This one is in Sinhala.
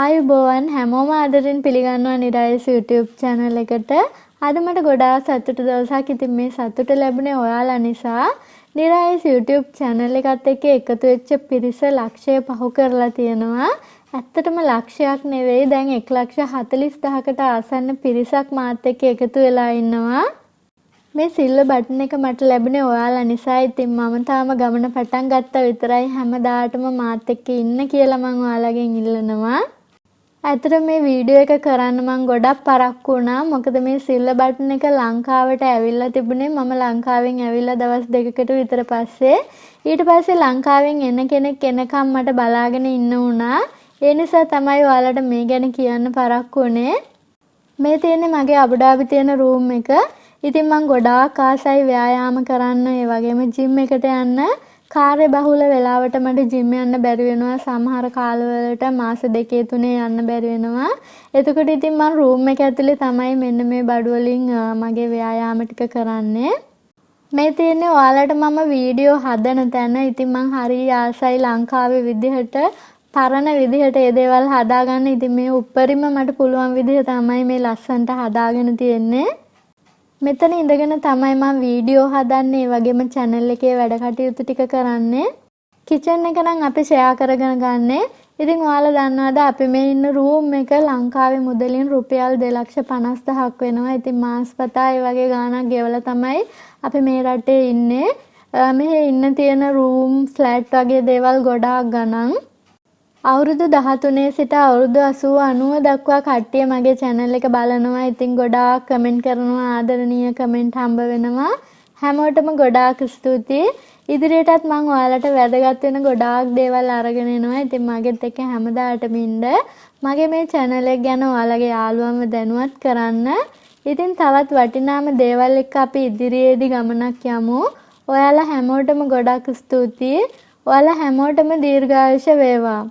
ආයුබෝවන් හැමෝම ආදරෙන් පිළිගන්නවා නිරායස් YouTube channel එකට. අද මට ගොඩාක් සතුටු දවසක්. ඉතින් මේ සතුට ලැබුණේ ඔයාලා නිසා. නිරායස් YouTube channel එකත් එක්ක එකතු වෙච්ච පිරිස ලක්ෂය පහු කරලා තියෙනවා. ඇත්තටම ලක්ෂයක් නෙවෙයි, දැන් 1,40,000කට ආසන්න පිරිසක් මාත් එක්ක එකතු වෙලා ඉන්නවා. මේ සිල්වර් බටන් එක මට ලැබුණේ ඔයාලා නිසා. ඉතින් මම තාම ගමන පටන් ගත්තා විතරයි. හැමදාටම මාත් එක්ක ඉන්න කියලා මම ඔයාලගෙන් ඉල්ලනවා. ඇත්තට මේ වීඩියෝ එක කරන්න මම ගොඩක් පරක්කු වුණා. මොකද මේ සිල්වර් බටන් එක ලංකාවට ඇවිල්ලා තිබුණේ මම ලංකාවෙන් ඇවිල්ලා දවස් දෙකකට විතර පස්සේ. ඊට පස්සේ ලංකාවෙන් එන කෙනෙක් එනකම් මට බලාගෙන ඉන්න වුණා. ඒ නිසා තමයි ඔයාලට මේ ගැන කියන්න පරක්කු වුණේ. මේ තියෙන්නේ මගේ අබුඩාබි තියෙන රූම් එක. ඉතින් මම ගොඩාක් ආසයි ව්‍යායාම කරන්න, ඒ වගේම ජිම් එකට යන්න. කාර්ය බහුල වෙලාවට මට ජිම් යන්න බැරි වෙනවා. සමහර කාලවලට මාස 2-3 යන්න බැරි වෙනවා. එතකොට ඉතින් මම රූම් එක ඇතුලේ තමයි මෙන්න මේ බඩු වලින් මගේ ව්‍යායාම ටික කරන්නේ. මේ තියෙන්නේ ඔයාලට මම වීඩියෝ හදන තැන. ඉතින් මම හරි ආසයි ලංකාවේ විදිහට පරණ විදිහට ඒ දේවල් හදාගන්න. ඉතින් මේ උඩරිම මට පුළුවන් විදිහ තමයි මේ ලස්සන්ට හදාගෙන තියෙන්නේ. මෙතන ඉඳගෙන තමයි මම වීඩියෝ හදන්නේ, ඒ වගේම channel එකේ වැඩ කටයුතු ටික කරන්නේ. කිචන් එක නම් අපි ෂෙයා කරගෙන ගන්නෙ. ඉතින් ඔයාලා දන්නවද අපි මේ ඉන්න රූම් එක ලංකාවේ මුදලින් රුපියල් 2,50,000ක් වෙනවා. ඉතින් මාස්පතා ඒ වගේ ගාණක් ගෙවලා තමයි අපි මේ රටේ ඉන්නේ. මෙහි ඉන්න තියෙන රූම් ෆ්ලැට් වගේ දේවල් ගොඩාක් ගණන්. අවුරුදු 13 සිට අවුරුදු 80 90 දක්වා කට්ටිය මගේ channel එක බලනවා. ඉතින් ගොඩාක් කමෙන්ට් කරනවා, ආදරණීය කමෙන්ට් හම්බ වෙනවා. හැමෝටම ගොඩාක් ස්තුතියි. ඉදිරියටත් මම ඔයාලට වැදගත් වෙන ගොඩාක් දේවල් අරගෙන එනවා. ඉතින් මගෙත් එක්ක හැමදාටම ඉන්න. මගේ මේ channel එක ගැන ඔයාලගේ යාළුවන්ව දැනුවත් කරන්න. ඉතින් තවත් වටිනාම දේවල් එක්ක අපි ඉදිරියේදී ගමනක් යමු. ඔයාලා හැමෝටම ගොඩාක් ස්තුතියි. ඔයාලා හැමෝටම දීර්ඝායුෂ වේවා.